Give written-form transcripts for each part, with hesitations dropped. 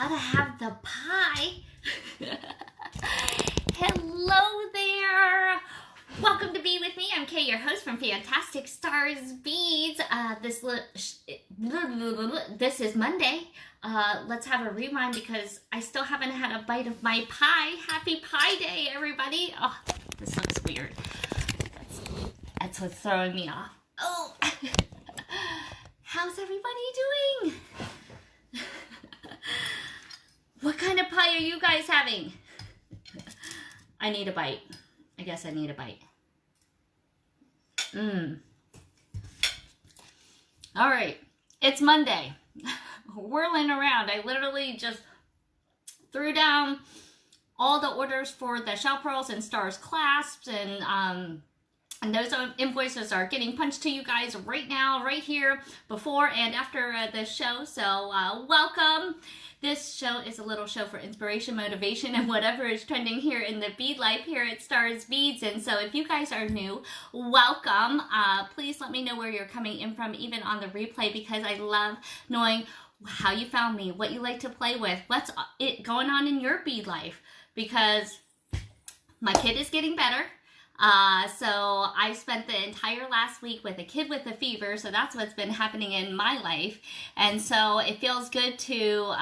gotta have the pie. Hello there. Welcome to Be With Me. I'm Kay, your host from Fantastic Stars Beads. This is Monday. Let's have a rewind because I still haven't had a bite of my pie. Happy Pie Day, everybody. Oh, this looks weird. That's what's throwing me off. Oh, how's everybody doing? What kind of pie are you guys having? I need a bite. I guess I need a bite. All right, it's Monday. Whirling around. I literally just threw down all the orders for the shell pearls and stars clasps, and those invoices are getting punched to you guys right now, right here, before and after the show. So welcome. This show is a little show for inspiration, motivation, and whatever is trending here in the bead life here at Stars Beads. And so if you guys are new, welcome. Please let me know where you're coming in from, even on the replay, because I love knowing how you found me, what you like to play with, what's going on in your bead life, because my kid is getting better. So I spent the entire last week with a kid with a fever, so that's what's been happening in my life. And so it feels good to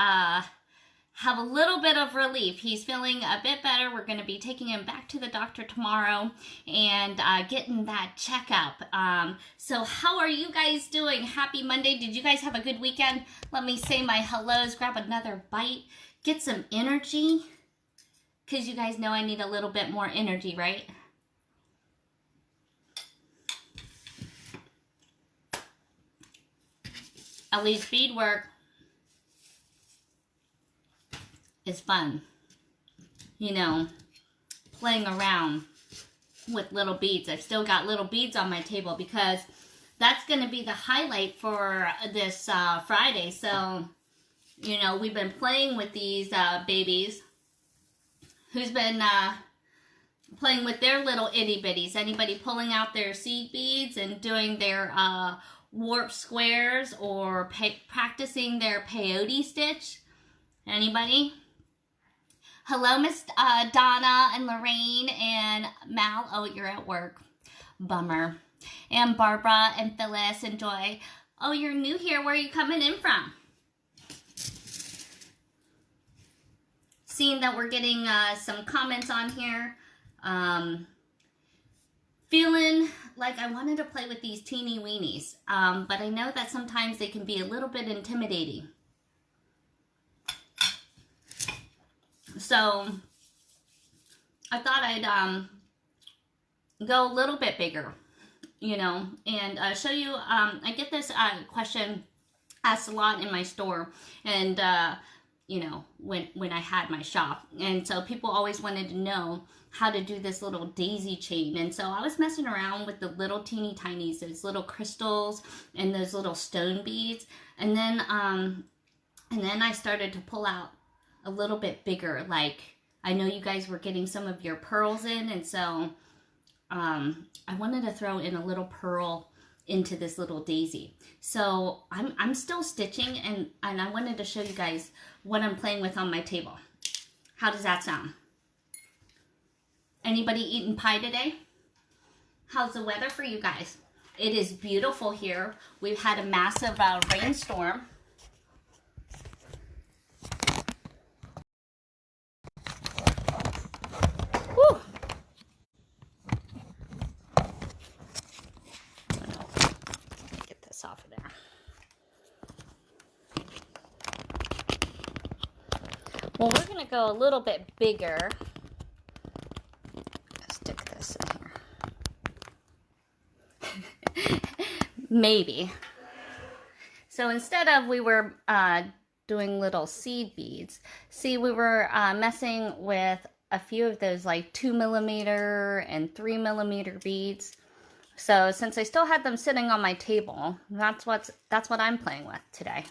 have a little bit of relief. He's feeling a bit better. We're going to be taking him back to the doctor tomorrow and getting that checkup. So how are you guys doing? Happy Monday. Did you guys have a good weekend? Let me say my hellos, grab another bite, get some energy, because you guys know I need a little bit more energy, right? At least beadwork is fun. You know, playing around with little beads. I've still got little beads on my table because that's going to be the highlight for this Friday. So, you know, we've been playing with these babies. Who's been playing with their little itty bitties? Anybody pulling out their seed beads and doing their warp squares or practicing their peyote stitch? Anybody? Hello, Miss Donna and Lorraine and Mal. Oh, you're at work. Bummer. And Barbara and Phyllis and Joy. Oh, you're new here. Where are you coming in from? Seeing that we're getting some comments on here. Feeling like I wanted to play with these teeny weenies, but I know that sometimes they can be a little bit intimidating. So I thought I'd go a little bit bigger, you know, and show you. I get this question asked a lot in my store, and you know, when I had my shop, and so people always wanted to know how to do this little daisy chain. And so I was messing around with the little teeny tinies, those little crystals and those little stone beads. And then I started to pull out a little bit bigger. Like, I know you guys were getting some of your pearls in, and so I wanted to throw in a little pearl into this little daisy. So I'm still stitching, and I wanted to show you guys what I'm playing with on my table. How does that sound? Anybody eating pie today? How's the weather for you guys? It is beautiful here. We've had a massive rainstorm. Whew. Get this off of there. Well, we're going to go a little bit bigger. Maybe. So instead of we were doing little seed beads, see, we were messing with a few of those like 2mm and 3mm beads. So since I still had them sitting on my table, that's what I'm playing with today.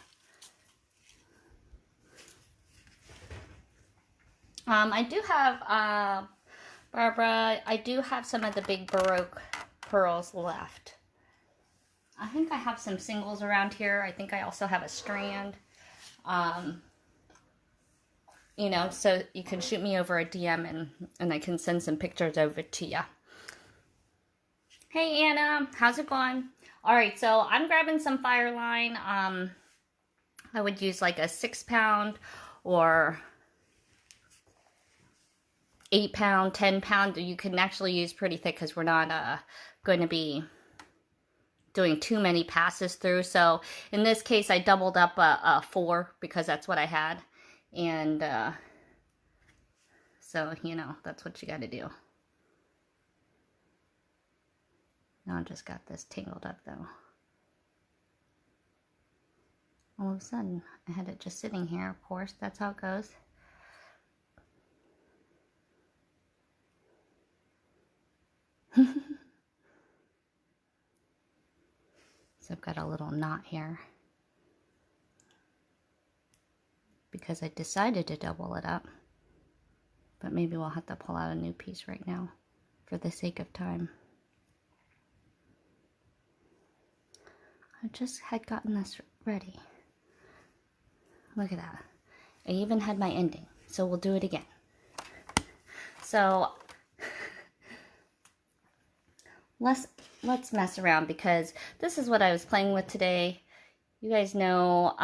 I do have Barbara. I do have some of the big Baroque pearls left. I think I have some singles around here. I think I also have a strand. you know, so you can shoot me over a DM and I can send some pictures over to you. Hey Anna, how's it going? All right, so I'm grabbing some Fireline. I would use like a 6-pound or 8-pound, 10-pound. You can actually use pretty thick because we're not going to be doing too many passes through. So in this case, I doubled up a 4 because that's what I had. And so, you know, that's what you got to do. Now I just got this tangled up though. All of a sudden, I had it just sitting here, of course. That's how it goes. So I've got a little knot here. Because I decided to double it up. But maybe we'll have to pull out a new piece right now for the sake of time. I just had gotten this ready. Look at that. I even had my ending. So we'll do it again. So let's mess around because this is what I was playing with today. You guys know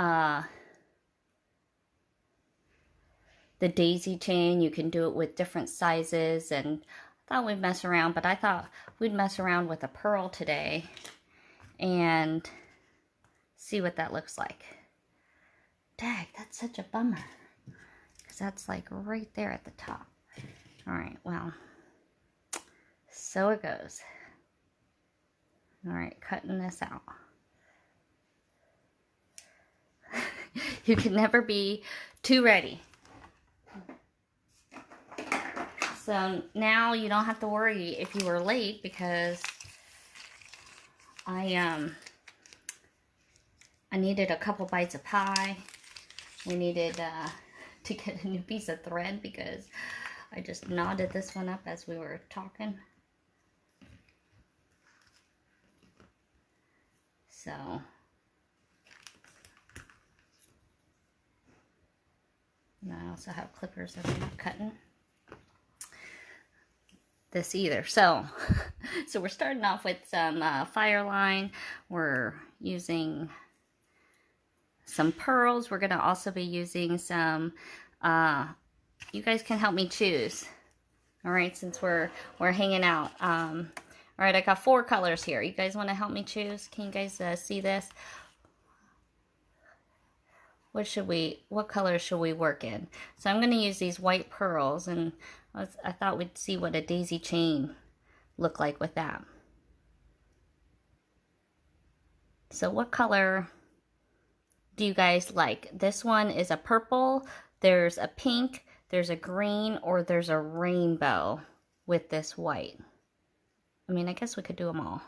the daisy chain. You can do it with different sizes, and I thought we'd mess around, but I thought we'd mess around with a pearl today and see what that looks like. Dag, that's such a bummer because that's like right there at the top. All right, well, so it goes. All right, cutting this out. You can never be too ready. So now you don't have to worry if you were late because I needed a couple bites of pie. We needed to get a new piece of thread because I just knotted this one up as we were talking. So and I also have clippers that I'm not cutting this either. So we're starting off with some Fireline. We're using some pearls. We're going to also be using some, you guys can help me choose. All right, since we're hanging out. All right, I got 4 colors here. You guys want to help me choose? Can you guys see this? What color should we work in? So I'm going to use these white pearls, and I thought we'd see what a daisy chain looked like with that. So what color do you guys like? This one is a purple, there's a pink, there's a green, or there's a rainbow with this white. I mean, I guess we could do them all.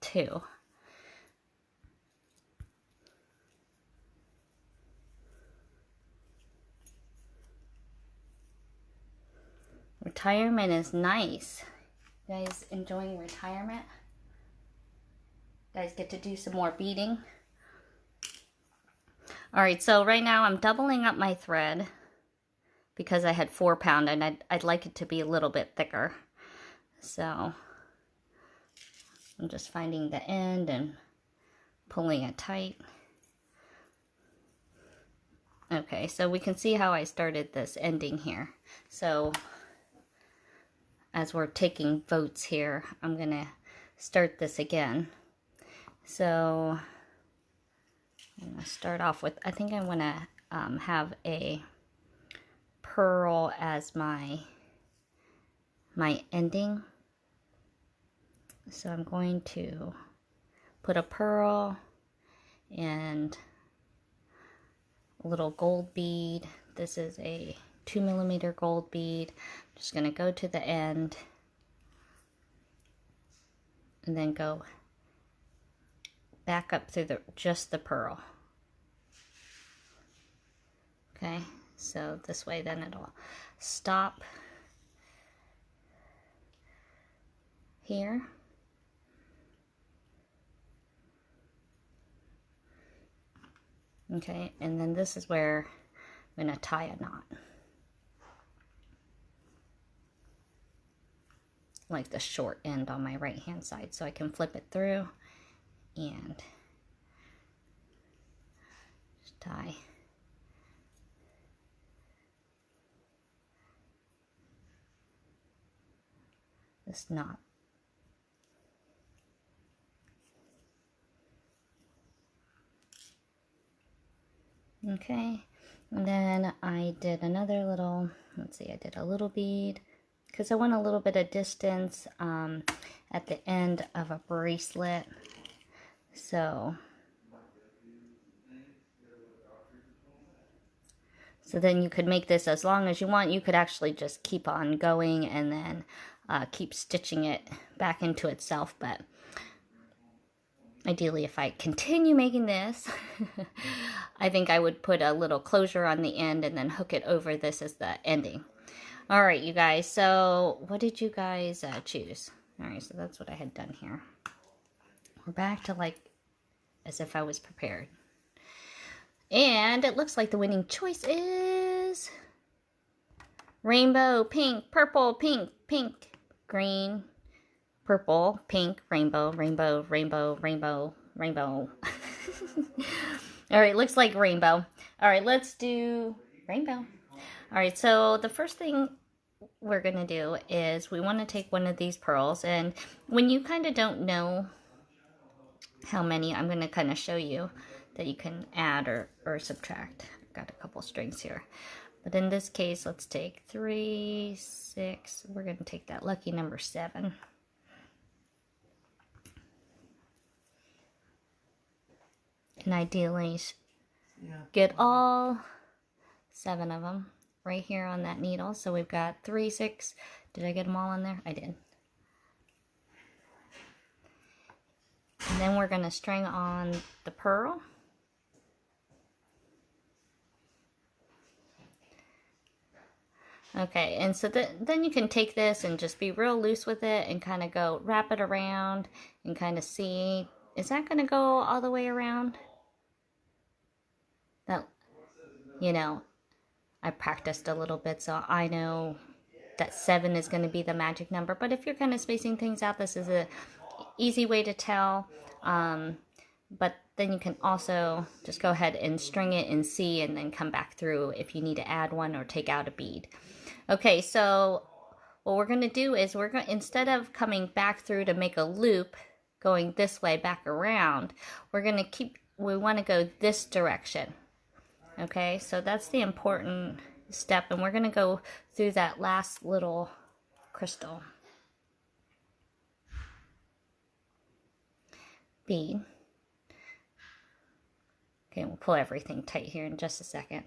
2. Retirement is nice. You guys enjoying retirement? You guys get to do some more beading. All right, so right now I'm doubling up my thread because I had 4-pound and I'd like it to be a little bit thicker. So I'm just finding the end and pulling it tight. Okay, so we can see how I started this ending here. So as we're taking votes here, I'm gonna start this again. So I'm gonna start off with, I think I wanna have a pearl as my ending. So I'm going to put a pearl and a little gold bead. This is a 2mm gold bead. I'm just going to go to the end and then go back up through just the pearl. Okay, so this way then it'll stop here. Okay, and then this is where I'm going to tie a knot. Like the short end on my right hand side, so I can flip it through and just tie. This knot. Okay, and then I did another little, let's see, I did a little bead because I want a little bit of distance at the end of a bracelet. So then you could make this as long as you want. You could actually just keep on going and then keep stitching it back into itself. But ideally, if I continue making this, I think I would put a little closure on the end and then hook it over this as the ending. All right, you guys. So what did you guys choose? All right, so that's what I had done here. We're back to like as if I was prepared. And it looks like the winning choice is rainbow, pink, purple, pink, pink, green, purple, pink, rainbow, rainbow, rainbow, rainbow, rainbow. All right, looks like rainbow. All right, let's do rainbow. All right, so the first thing we're going to do is we want to take one of these pearls, and when you kind of don't know how many, I'm going to kind of show you that you can add or subtract. I've got a couple strings here. But in this case, let's take 3, 6. We're going to take that lucky number 7. And ideally, get all 7 of them right here on that needle. So we've got 3, 6. Did I get them all on there? I did. And then we're going to string on the pearl. Okay, and so then you can take this and just be real loose with it and kind of go wrap it around and kind of see, is that going to go all the way around? That, you know, I practiced a little bit, so I know that 7 is going to be the magic number. But if you're kind of spacing things out, this is a easy way to tell. But then you can also just go ahead and string it and see, and then come back through if you need to add one or take out a bead. Okay, so what we're going to do is we're going, instead of coming back through to make a loop, going this way back around, we're going to we want to go this direction. Okay, so that's the important step, and we're going to go through that last little crystal bead. Okay, we'll pull everything tight here in just a second.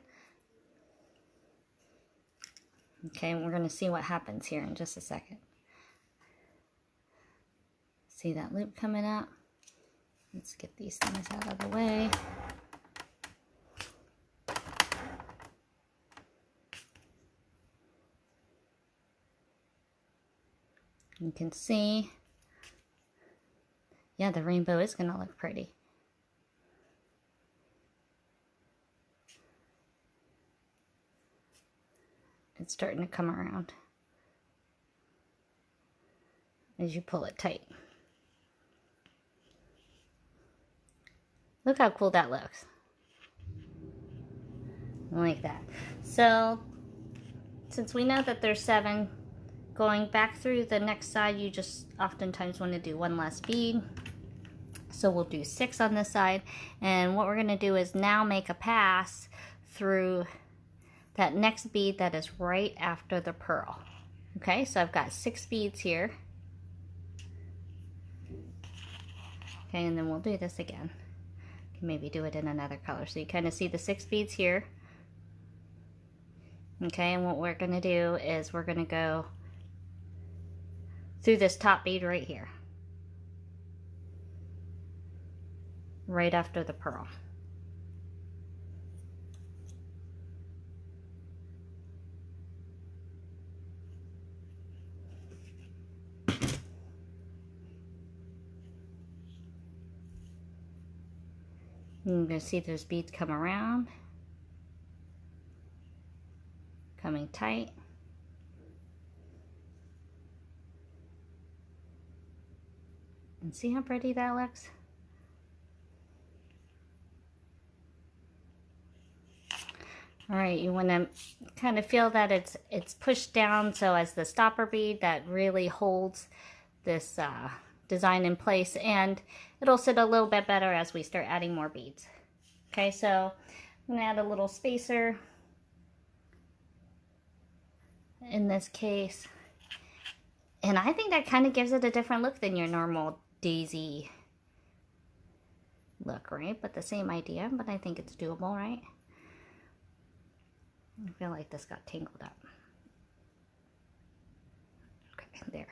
Okay, and we're going to see what happens here in just a second. See that loop coming up? Let's get these things out of the way. You can see, yeah, the rainbow is going to look pretty. It's starting to come around as you pull it tight. Look how cool that looks. Like that. So, since we know that there's 7, going back through the next side, you just oftentimes want to do one less bead. So we'll do 6 on this side. And what we're going to do is now make a pass through that next bead that is right after the pearl. Okay, so I've got 6 beads here. Okay, and then we'll do this again. Maybe do it in another color. So you kind of see the 6 beads here. Okay, and what we're going to do is we're going to go through this top bead right here. Right after the pearl. You're going to see those beads come around, coming tight. And see how pretty that looks? All right, you want to kind of feel that it's pushed down, so as the stopper bead that really holds this design in place, and it'll sit a little bit better as we start adding more beads. Okay, so I'm going to add a little spacer in this case, and I think that kind of gives it a different look than your normal daisy look, right? But the same idea, but I think it's doable, right? I feel like this got tangled up. Okay, there.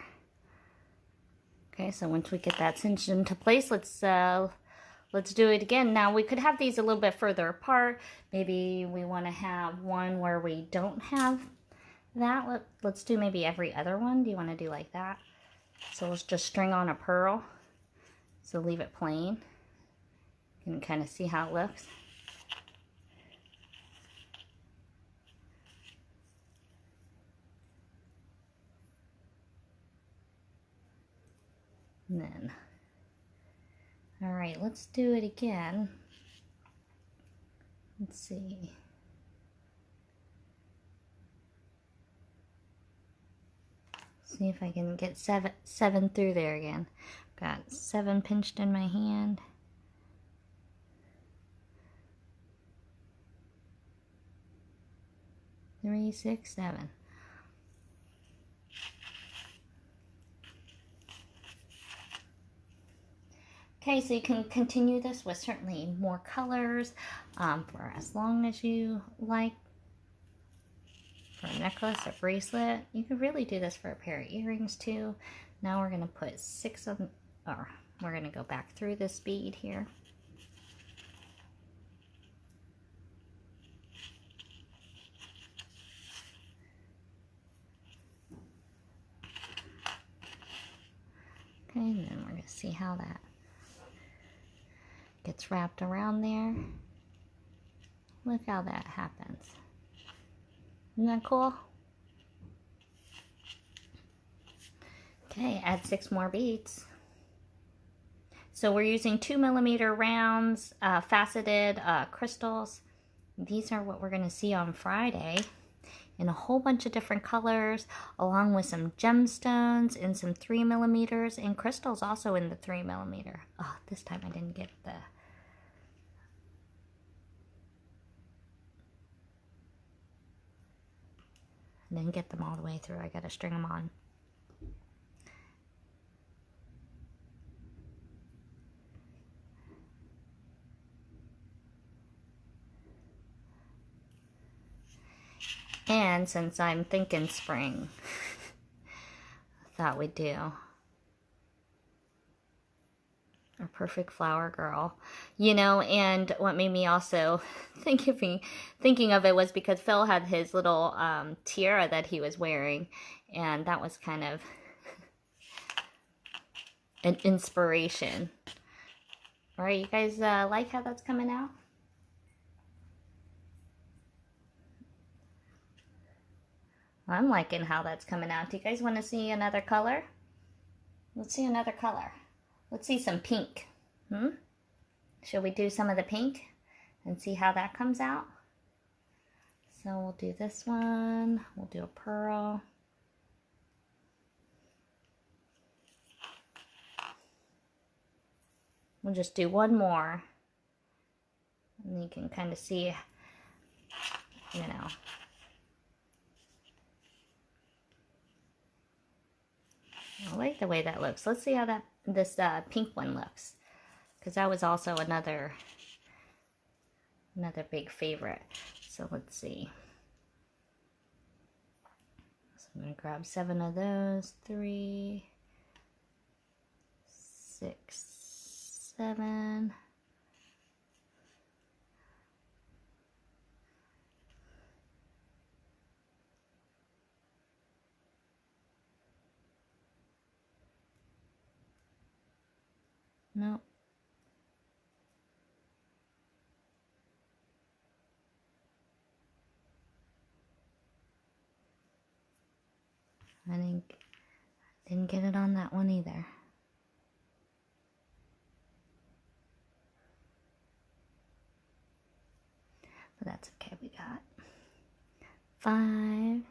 Okay, so once we get that cinched into place, let's do it again. Now we could have these a little bit further apart. Maybe we want to have one where we don't have that. Let's do maybe every other one. Do you want to do like that? So let's just string on a pearl. So leave it plain. You can kind of see how it looks. And then, all right, let's do it again. Let's see. See if I can get seven through there again. Got 7 pinched in my hand. Three, 6, 7. Okay, so you can continue this with certainly more colors for as long as you like. For a necklace, a bracelet. You could really do this for a pair of earrings too. Now we're going to put 6 of them, or we're going to go back through this bead here. Okay, and then we're going to see how that gets wrapped around there. Look how that happens. Isn't that cool? Okay, add 6 more beads. So we're using 2mm rounds, faceted crystals. These are what we're going to see on Friday in a whole bunch of different colors, along with some gemstones and some 3mm and crystals also in the 3mm. Oh, this time I didn't get the... I didn't get them all the way through. I got to string them on. And since I'm thinking spring, I thought we'd do a perfect flower girl, you know. And what made me also thinking of it was because Phil had his little tiara that he was wearing, and that was kind of an inspiration. All right, you guys like how that's coming out? I'm liking how that's coming out. Do you guys want to see another color? Let's see another color. Let's see some pink. Should we do some of the pink and see how that comes out? So we'll do this one. We'll do a pearl. We'll just do one more. And you can kind of see, you know. I like the way that looks. Let's see how this pink one looks, because that was also another big favorite. So let's see. So I'm going to grab 7 of those. 3, 6, 7. Nope. I didn't get it on that one either. But that's okay. We got 5,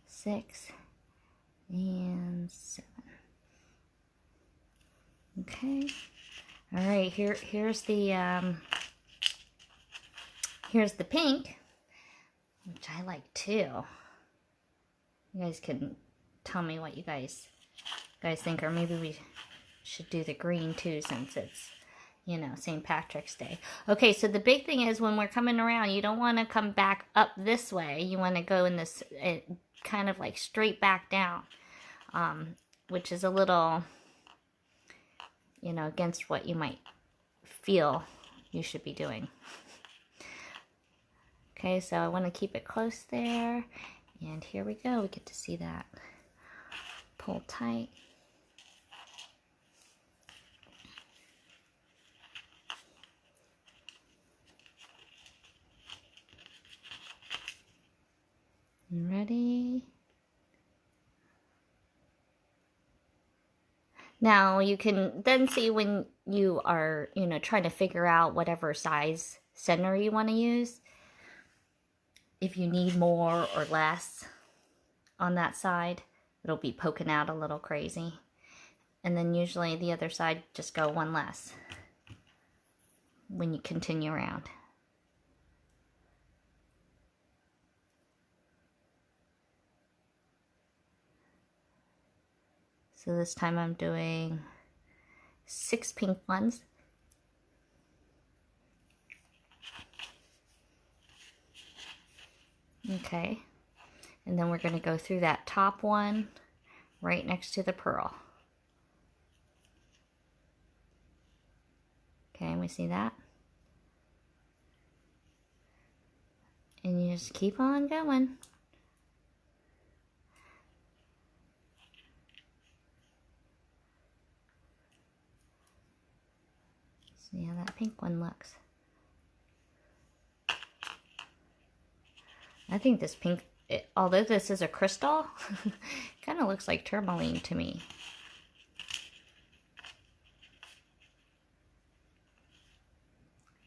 6, and 7. Okay. All right. Here's the pink, which I like too. You guys can tell me what you guys think, or maybe we should do the green too, since it's, you know, St. Patrick's Day. Okay, so the big thing is when we're coming around, you don't want to come back up this way. You want to go in this kind of like straight back down, which is a little, you know, against what you might feel you should be doing. Okay, so I want to keep it close there. And here we go. We get to see that. Pull tight. Ready? Now you can then see when you are, you know, trying to figure out whatever size center you want to use, if you need more or less on that side. It'll be poking out a little crazy. And then usually the other side, just go one less when you continue around. So this time I'm doing 6 pink ones. Okay, and then we're going to go through that top one right next to the pearl. Okay, and we see that. And you just keep on going. See how that pink one looks. I think this pink, although this is a crystal, kind of looks like tourmaline to me.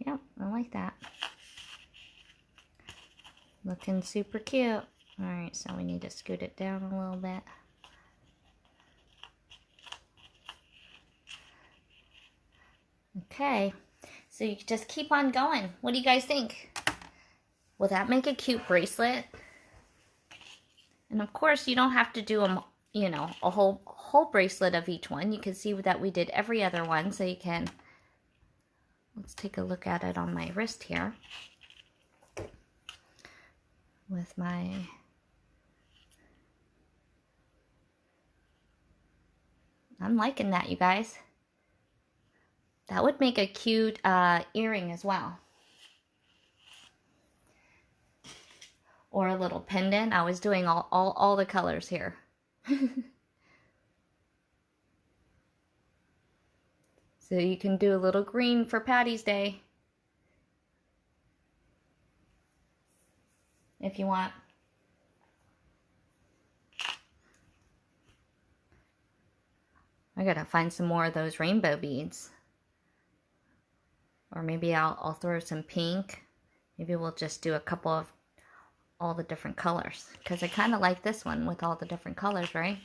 Yep, I like that. Looking super cute. Alright, so we need to scoot it down a little bit. Okay, so you just keep on going. What do you guys think? Will that make a cute bracelet? And of course, you don't have to do a, you know, a whole bracelet of each one. You can see that we did every other one, so you can. Let's take a look at it on my wrist here with my. I'm liking that, you guys. That would make a cute earring as well. Or a little pendant. I was doing all the colors here. So you can do a little green for Patty's Day, if you want. I gotta find some more of those rainbow beads. Or maybe I'll throw some pink. Maybe we'll just do a couple of all the different colors, because I kind of like this one with all the different colors, right?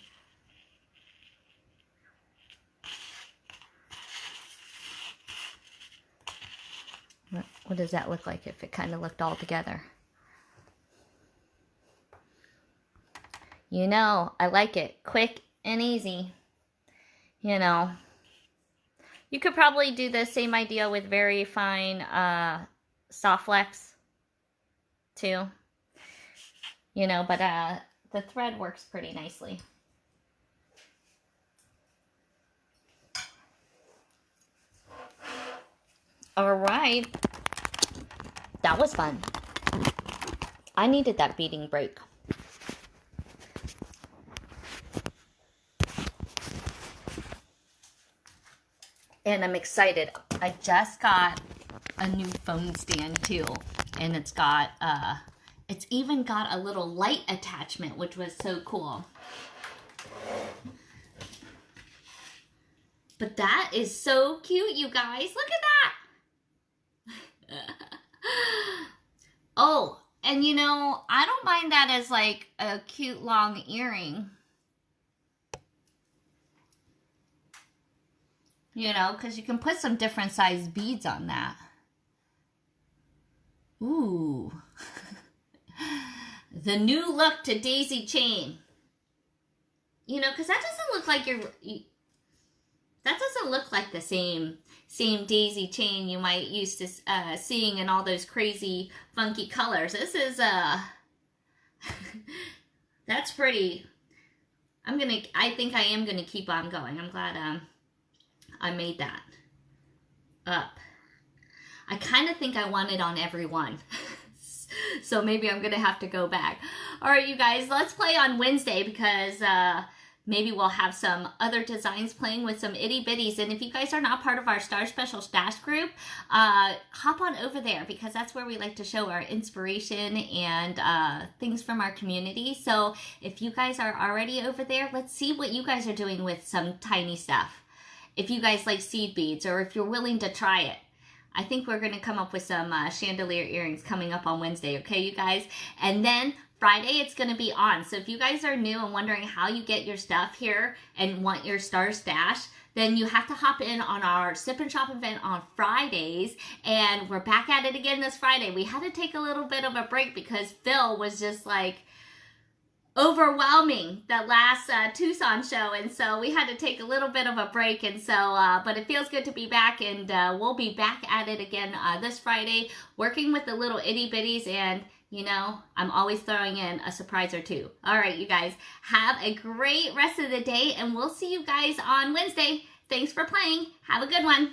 What does that look like if it kind of looked all together? You know, I like it quick and easy. You know, you could probably do the same idea with very fine soft flex too. You know, but the thread works pretty nicely. All right. That was fun. I needed that beading break. And I'm excited. I just got a new phone stand too. And it's got It's even got a little light attachment, which was so cool. But that is so cute, you guys. Look at that. Oh, and you know, I don't mind that as like a cute long earring. You know, because you can put some different size beads on that. Ooh. The new look to daisy chain. You know, because that doesn't look like that doesn't look like the same daisy chain you might used to seeing in all those crazy funky colors. This is that's pretty. I think I am gonna keep on going. I'm glad I made that up. I kind of think I want it on every one. So maybe I'm gonna have to go back. All right, you guys, let's play on Wednesday because maybe we'll have some other designs playing with some itty bitties. And if you guys are not part of our Star Special Stash group, hop on over there because that's where we like to show our inspiration and things from our community. So if you guys are already over there, let's see what you guys are doing with some tiny stuff. If you guys like seed beads or if you're willing to try it. I think we're going to come up with some chandelier earrings coming up on Wednesday, okay, you guys? And then Friday, it's going to be on. So if you guys are new and wondering how you get your stuff here and want your Star Stash, then you have to hop in on our Sip and Shop event on Fridays. And we're back at it again this Friday. We had to take a little bit of a break because Phil was just like overwhelming that last Tucson show, and so we had to take a little bit of a break, and so but it feels good to be back, and we'll be back at it again this Friday working with the little itty bitties, and you know, I'm always throwing in a surprise or two. All right, you guys, have a great rest of the day, and we'll see you guys on Wednesday. Thanks for playing. Have a good one.